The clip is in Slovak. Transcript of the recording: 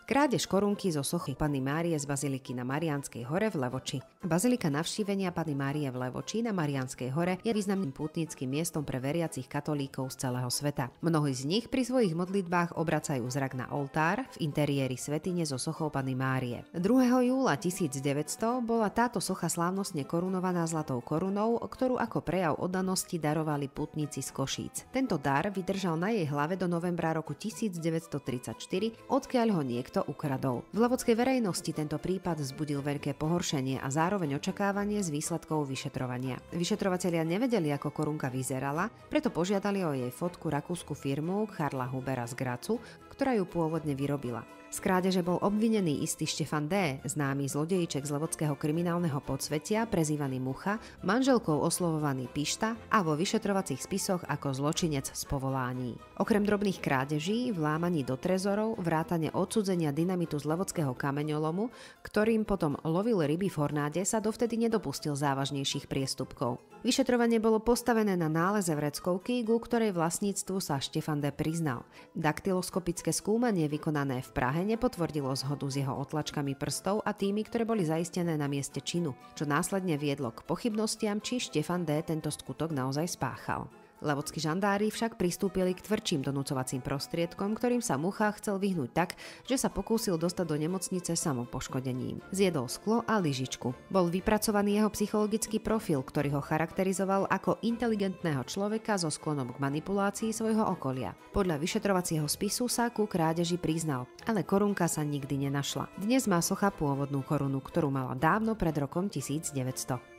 Krádež korunky zo sochy Panny Márie z baziliky na Mariánskej hore v Levoči. Bazilika Navštívenia Panny Márie v Levoči na Mariánskej hore je významným pútnickým miestom pre veriacich katolíkov z celého sveta. Mnohí z nich pri svojich modlitbách obracajú zrak na oltár v interiéri svätyne so sochou Panny Márie. 2. júla 1900 bola táto socha slávnostne korunovaná zlatou korunou, ktorú ako prejav oddanosti darovali pútnici z Košíc. Tento dar vydržal na jej hlave do novembra roku 1934, odkiaľ ho niekto ukradol. V levockej verejnosti tento prípad vzbudil veľké pohoršenie a zároveň očakávanie z výsledkov vyšetrovania. Vyšetrovatelia nevedeli, ako korunka vyzerala, preto požiadali o jej fotku rakúsku firmu Karla Hubera z Grazu, ktorá ju pôvodne vyrobila. Z krádeže bol obvinený istý Štefan D., známy zlodejíček z levockého kriminálneho podsvetia, prezývaný Mucha, manželkou oslovovaný Pišta a vo vyšetrovacích spisoch ako zločinec z povolání. Okrem drobných krádeží, vlámaní do trezorov, vrátane odcudzenia dynamitu z levockého kameňolomu, ktorým potom lovil ryby v Hornáde, sa dovtedy nedopustil závažnejších priestupkov. Vyšetrovanie bolo postavené na náleze vreckovky, ku ktorej vlastníctvu sa Štefan D. priznal. Daktyloskopické skúmanie vykonané v Prahe nepotvrdilo zhodu s jeho otlačkami prstov a tými, ktoré boli zaistené na mieste činu, čo následne viedlo k pochybnostiam, či Štefan D. tento skutok naozaj spáchal. Levockí žandári však pristúpili k tvrdším donúcovacím prostriedkom, ktorým sa Mucha chcel vyhnúť tak, že sa pokúsil dostať do nemocnice samopoškodením. Zjedol sklo a lyžičku. Bol vypracovaný jeho psychologický profil, ktorý ho charakterizoval ako inteligentného človeka so sklonom k manipulácii svojho okolia. Podľa vyšetrovacieho spisu sa ku krádeži priznal, ale korunka sa nikdy nenašla. Dnes má socha pôvodnú korunu, ktorú mala dávno pred rokom 1900.